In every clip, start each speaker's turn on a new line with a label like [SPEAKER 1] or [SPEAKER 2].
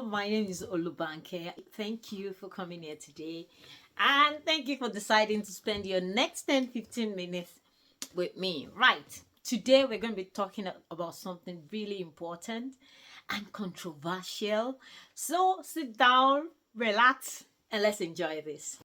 [SPEAKER 1] my name is Olubanke. Thank you for coming here today. And thank you for deciding to spend your next 10-15 minutes with me. Right. Today we're going to be talking about something really important and controversial. So sit down, relax, and let's enjoy this.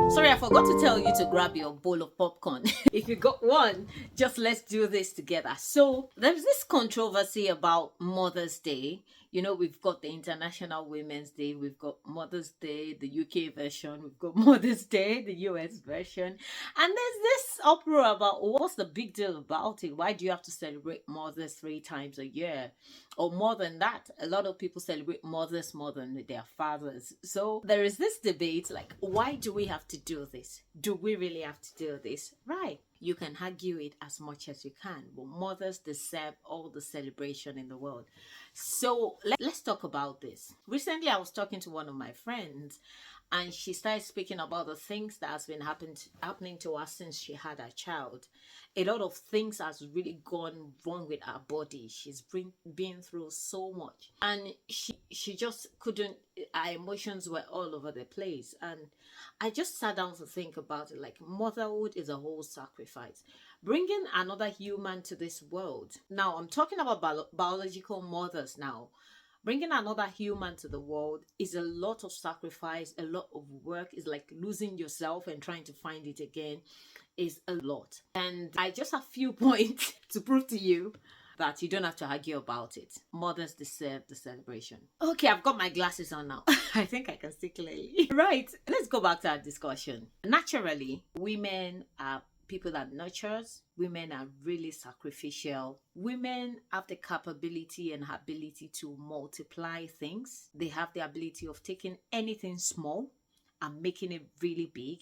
[SPEAKER 1] Sorry, I forgot to tell you to grab your bowl of popcorn. If you got one, just let's do this together. So, there's this controversy about Mother's Day. We've got the International Women's Day, we've got Mother's Day, the UK version, we've got Mother's Day, the US version. And there's this uproar about what's the big deal about it? Why do you have to celebrate mothers 3 times a year? Or more than that, a lot of people celebrate mothers more than their fathers. So there is this debate like, why do we have to do this? Do we really have to do this? Right. You can argue it as much as you can, but mothers deserve all the celebration in the world. So let's talk about this. Recently, I was talking to one of my friends, and she started speaking about the things that has been happening to her since she had a child. A lot of things has really gone wrong with her body. She's been through so much, and she just couldn't. Her emotions were all over the place, and I just sat down to think about it. Like, motherhood is a whole sacrifice. Bringing another human to this world. Now, I'm talking about biological mothers now. Bringing another human to the world is a lot of sacrifice, a lot of work. It's like losing yourself and trying to find it again is a lot. And I just have few points to prove to you that you don't have to argue about it. Mothers deserve the celebration. Okay, I've got my glasses on now. I think I can see clearly. Right, let's go back to our discussion. Naturally, women are people that nurtures. Women are really sacrificial. Women have the capability and ability to multiply things. They have the ability of taking anything small and making it really big.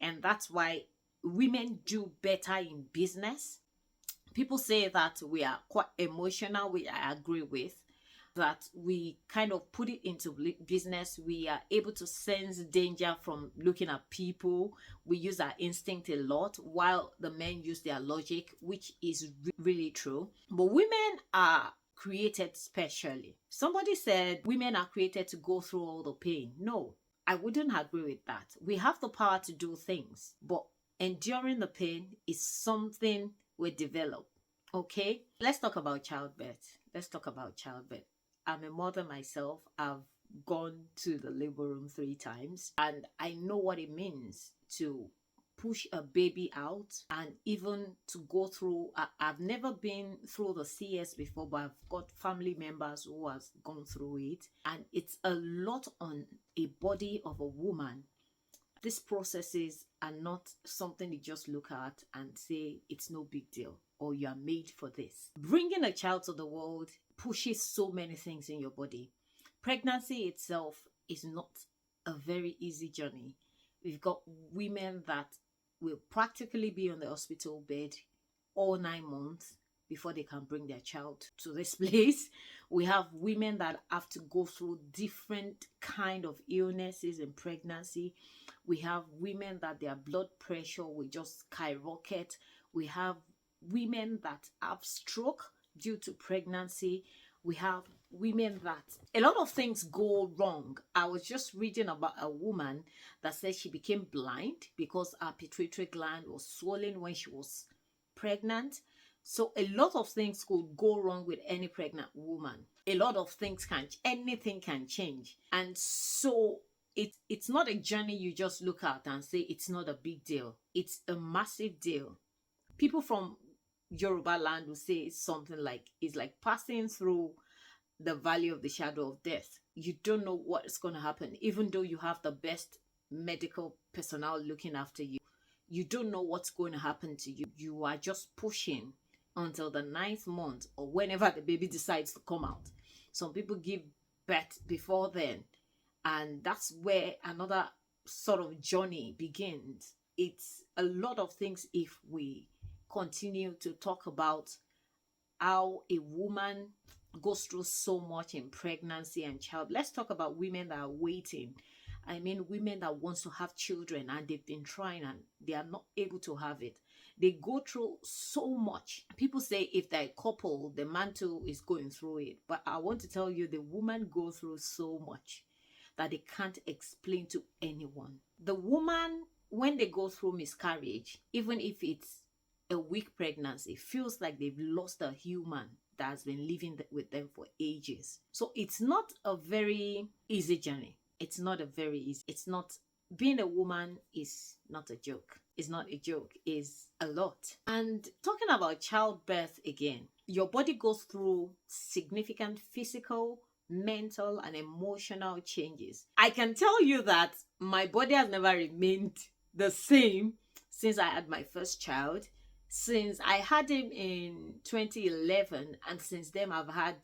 [SPEAKER 1] And that's why women do better in business. People say that we are quite emotional, which I agree with, that we kind of put it into business. We are able to sense danger from looking at people. We use our instinct a lot, while the men use their logic, which is really true. But women are created specially. Somebody said women are created to go through all the pain. No, I wouldn't agree with that. We have the power to do things, but enduring the pain is something we develop. Okay, let's talk about childbirth. I'm a mother myself. I've gone to the labor room 3 times, and I know what it means to push a baby out, and even to go through. I've never been through the CS before, but I've got family members who has gone through it, and it's a lot on a body of a woman. These processes are not something you just look at and say it's no big deal or you are made for this. Bringing a child to the world pushes so many things in your body. Pregnancy itself is not a very easy journey. We've got women that will practically be on the hospital bed all 9 months before they can bring their child to this place. We have women that have to go through different kind of illnesses in pregnancy. We have women that their blood pressure will just skyrocket. We have women that have stroke due to pregnancy. We have women that a lot of things go wrong. I was just reading about a woman that said she became blind because her pituitary gland was swollen when she was pregnant. So a lot of things could go wrong with any pregnant woman. A lot of things anything can change. And so it's not a journey you just look at and say it's not a big deal. It's a massive deal. People from Yoruba land will say something like, it's like passing through the valley of the shadow of death. You don't know what's going to happen. Even though you have the best medical personnel looking after you, you don't know what's going to happen to you. You are just pushing until the 9th month or whenever the baby decides to come out. Some people give birth before then, and that's where another sort of journey begins. It's a lot of things if we continue to talk about how a woman goes through so much in pregnancy and child. Let's talk about women that are waiting. I mean, women that wants to have children and they've been trying and they are not able to have it. They go through so much. People say if they're a couple, the man too is going through it. But I want to tell you, the woman goes through so much that they can't explain to anyone. The woman, when they go through miscarriage, even if it's a weak pregnancy, feels like they've lost a human that has been living with them for ages. So it's not a very easy journey. It's not a very easy. It's not, being a woman is not a joke. It's not a joke. It's a lot. And talking about childbirth again, your body goes through significant physical, mental, and emotional changes. I can tell you that my body has never remained the same since I had my first child. Since I had him in 2011, and since then I've had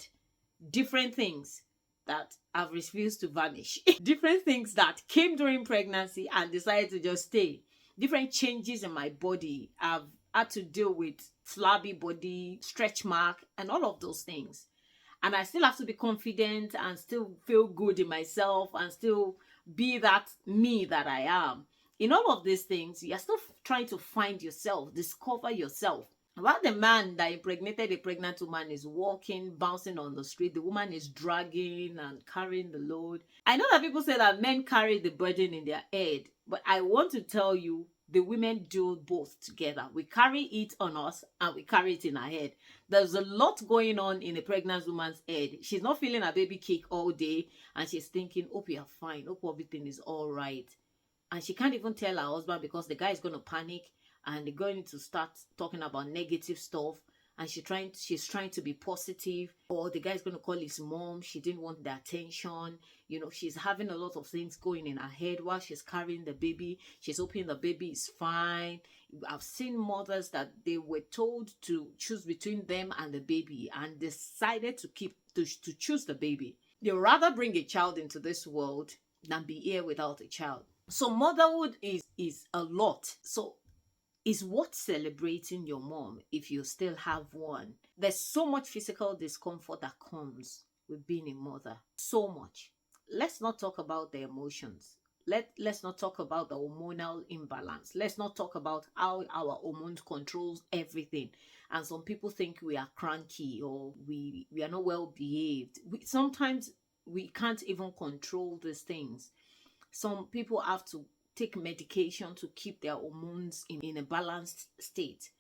[SPEAKER 1] different things that I've refused to vanish. Different things that came during pregnancy and decided to just stay. Different changes in my body. I've had to deal with flabby body, stretch mark, and all of those things. And I still have to be confident and still feel good in myself and still be that me that I am. In all of these things, you're still trying to find yourself, discover yourself. While the man that impregnated a pregnant woman is walking, bouncing on the street, the woman is dragging and carrying the load. I know that people say that men carry the burden in their head, but I want to tell you, the women do both together. We carry it on us and we carry it in our head. There's a lot going on in a pregnant woman's head. She's not feeling a baby kick all day and she's thinking, hope you're fine, hope everything is all right. And she can't even tell her husband because the guy is going to panic and they're going to start talking about negative stuff. And she's trying to be positive, or the guy's going to call his mom. She didn't want the attention. You know, she's having a lot of things going in her head while she's carrying the baby. She's hoping the baby is fine. I've seen mothers that they were told to choose between them and the baby and decided to choose the baby. They'd rather bring a child into this world than be here without a child. So motherhood is a lot. So it's worth celebrating your mom if you still have one. There's so much physical discomfort that comes with being a mother. So much. Let's not talk about the emotions. Let's not talk about the hormonal imbalance. Let's not talk about how our hormones controls everything. And some people think we are cranky or we are not well behaved. Sometimes we can't even control these things. Some people have to take medication to keep their hormones in a balanced state.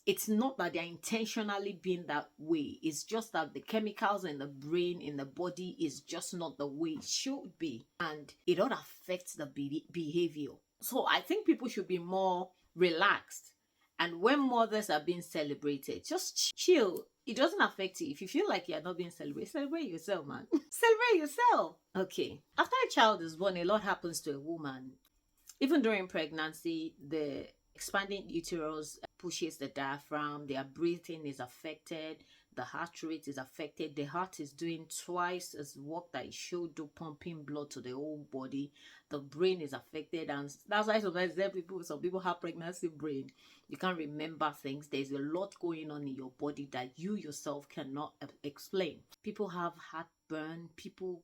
[SPEAKER 1] It's not that they're intentionally being that way. It's just that the chemicals in the brain, in the body, is just not the way it should be. And it all affects the behavior. So I think people should be more relaxed. And when mothers are being celebrated, just chill. It doesn't affect you. If you feel like you're not being celebrated, celebrate yourself, man. Celebrate yourself. Okay. After a child is born, a lot happens to a woman. Even during pregnancy, the expanding uterus pushes the diaphragm, their breathing is affected, the heart rate is affected, the heart is doing twice as work that it should do, pumping blood to the whole body, the brain is affected, and that's why sometimes some people have pregnancy brain. You can't remember things. There's a lot going on in your body that you yourself cannot explain. People have heartburn, people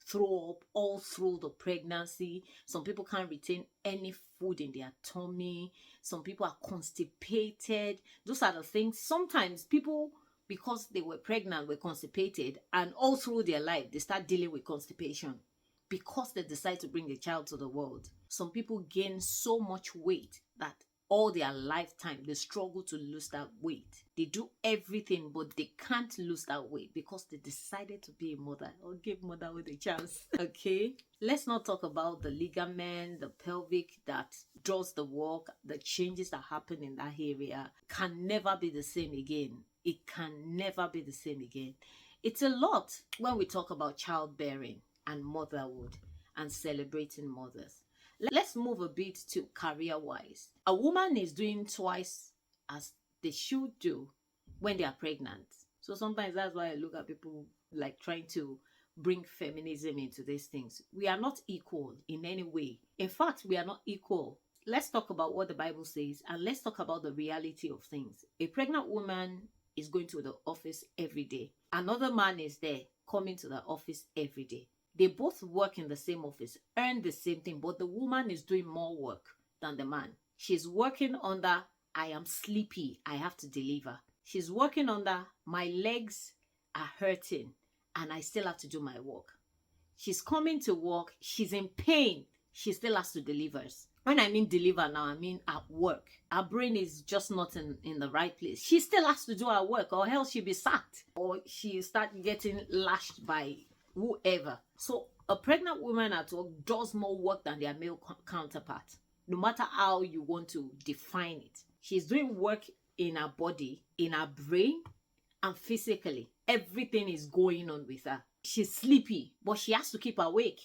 [SPEAKER 1] throw up all through the pregnancy. Some people can't retain any food in their tummy. Some people are constipated. Those are the things. Sometimes people, because they were pregnant, were constipated, and all through their life they start dealing with constipation because they decide to bring a child to the world. Some people gain so much weight that all their lifetime they struggle to lose that weight. They do everything, but they can't lose that weight because they decided to be a mother or give motherhood a chance. Okay, let's not talk about the ligament, the pelvic that does the work. The changes that happen in that area can never be the same again. It can never be the same again. It's a lot when we talk about childbearing and motherhood and celebrating mothers. Let's move a bit to career-wise. A woman is doing twice as they should do when they are pregnant. So sometimes that's why I look at people like trying to bring feminism into these things. We are not equal in any way. In fact, we are not equal. Let's talk about what the Bible says and let's talk about the reality of things. A pregnant woman is going to the office every day. Another man is there coming to the office every day. They both work in the same office, earn the same thing, but the woman is doing more work than the man. She's working under I am sleepy. I have to deliver. She's working under, my legs are hurting, and I still have to do my work. She's coming to work. She's in pain. She still has to deliver. When I mean deliver now, I mean at work. Her brain is just not in the right place. She still has to do her work, or else she'll be sacked, or she'll start getting lashed by whoever. So a pregnant woman at work does more work than their male counterpart, no matter how you want to define it. She's doing work in her body, in her brain, and physically. Everything is going on with her. She's sleepy, but she has to keep awake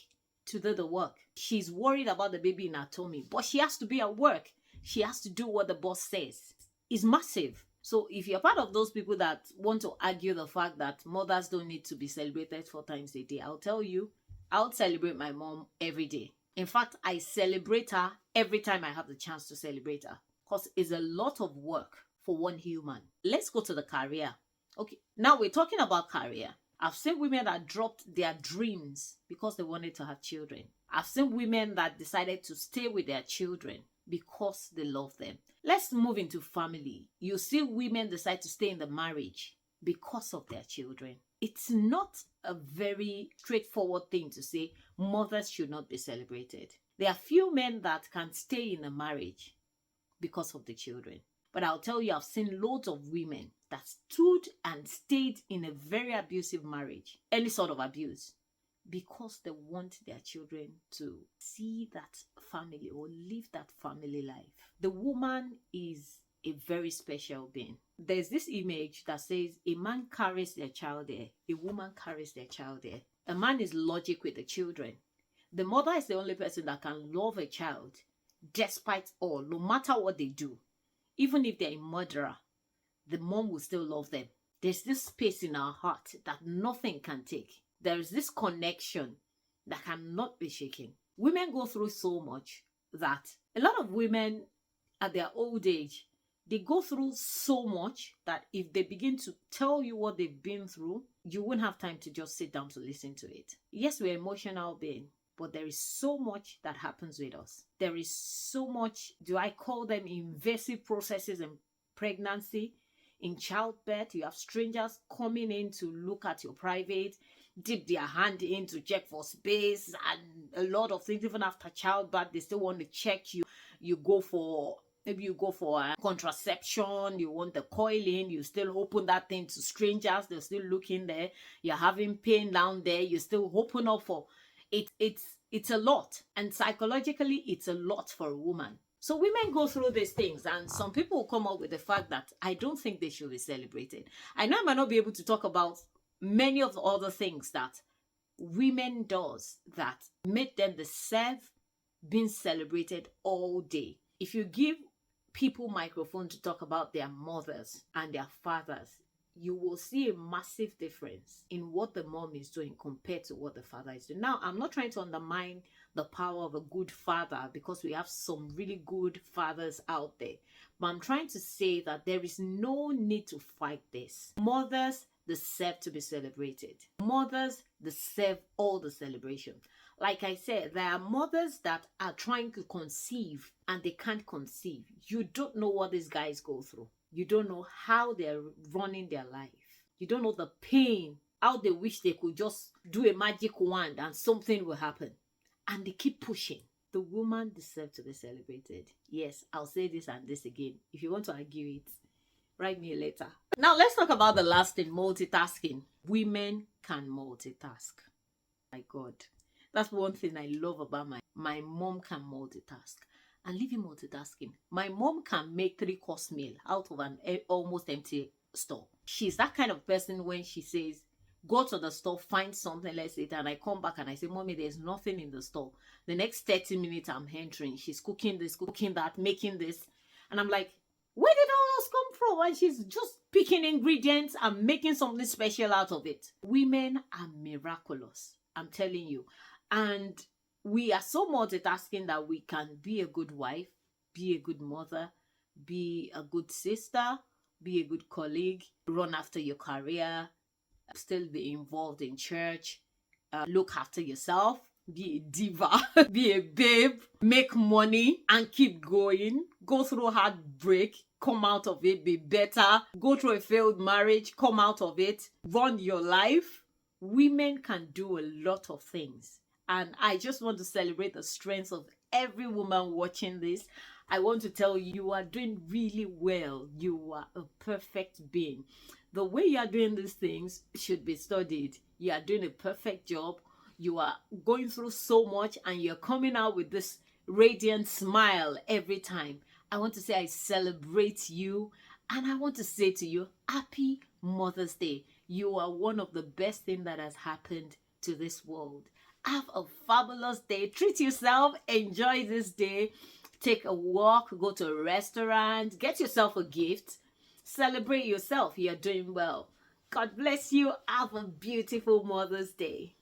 [SPEAKER 1] to do the work. She's worried about the baby in her tummy, but she has to be at work. She has to do what the boss says. It's massive. So if you're part of those people that want to argue the fact that mothers don't need to be celebrated 4 times a day, I'll tell you, I'll celebrate my mom every day. In fact, I celebrate her every time I have the chance to celebrate her, because it's a lot of work for one human. Let's go to the career. Okay, now we're talking about career. I've seen women that dropped their dreams because they wanted to have children. I've seen women that decided to stay with their children because they love them. Let's move into family. You see women decide to stay in the marriage because of their children. It's not a very straightforward thing to say mothers should not be celebrated. There are few men that can stay in a marriage because of the children. But I'll tell you, I've seen loads of women that stood and stayed in a very abusive marriage, any sort of abuse, because they want their children to see that family or live that family life. The woman is a very special being. There's this image that says a man carries their child there, a woman carries their child there. A man is logic with the children. The mother is the only person that can love a child despite all, no matter what they do. Even if they're a murderer, the mom will still love them. There's this space in our heart that nothing can take. There is this connection that cannot be shaken. Women go through so much that a lot of women at their old age, they go through so much that if they begin to tell you what they've been through, you won't have time to just sit down to listen to it. Yes, we're emotional beings, but there is so much that happens with us. There is so much, do I call them invasive processes in pregnancy, in childbirth. You have strangers coming in to look at your private, dip their hand in to check for space, and a lot of things. Even after childbirth, they still want to check you. Maybe you go for a contraception, you want the coiling, you still open that thing to strangers, they're still looking there. You're having pain down there, you still open up for it. It's a lot, and psychologically it's a lot for a woman. So women go through these things, and some people come up with the fact that I don't think they should be celebrated. I know I might not be able to talk about many of the other things that women does that make them deserve being celebrated all day. If you give people microphone to talk about their mothers and their fathers, you will see a massive difference in what the mom is doing compared to what the father is doing. Now, I'm not trying to undermine the power of a good father, because we have some really good fathers out there. But I'm trying to say that there is no need to fight this. Mothers deserve to be celebrated. Mothers deserve all the celebration. Like I said, there are mothers that are trying to conceive and they can't conceive. You don't know what these guys go through. You don't know how they're running their life. You don't know the pain, how they wish they could just do a magic wand and something will happen. And they keep pushing. The woman deserves to be celebrated. Yes, I'll say this and this again. If you want to argue it, write me a letter. Now let's talk about the last thing, multitasking. Women can multitask. My God. That's one thing I love about my mom can multitask. And leaving multitasking, my mom can make 3-course meal out of an almost empty store. She's that kind of person. When she says, go to the store, find something, let's eat, and I come back and I say, Mommy, there's nothing in the store. The next 30 minutes I'm entering, she's cooking this, cooking that, making this. And I'm like, where did all those come from? And she's just picking ingredients and making something special out of it. Women are miraculous, I'm telling you. And we are so multitasking that we can be a good wife, be a good mother, be a good sister, be a good colleague, run after your career, still be involved in church, look after yourself, be a diva, be a babe, make money and keep going, go through heartbreak, come out of it, be better, go through a failed marriage, come out of it, run your life. Women can do a lot of things. And I just want to celebrate the strength of every woman watching this. I want to tell you, you are doing really well. You are a perfect being. The way you are doing these things should be studied. You are doing a perfect job. You are going through so much and you're coming out with this radiant smile every time. I want to say I celebrate you, and I want to say to you, happy Mother's Day. You are one of the best things that has happened to this world. Have a fabulous day. Treat yourself. Enjoy this day. Take a walk, go to a restaurant, get yourself a gift. Celebrate yourself. You're doing well. God bless you. Have a beautiful Mother's Day.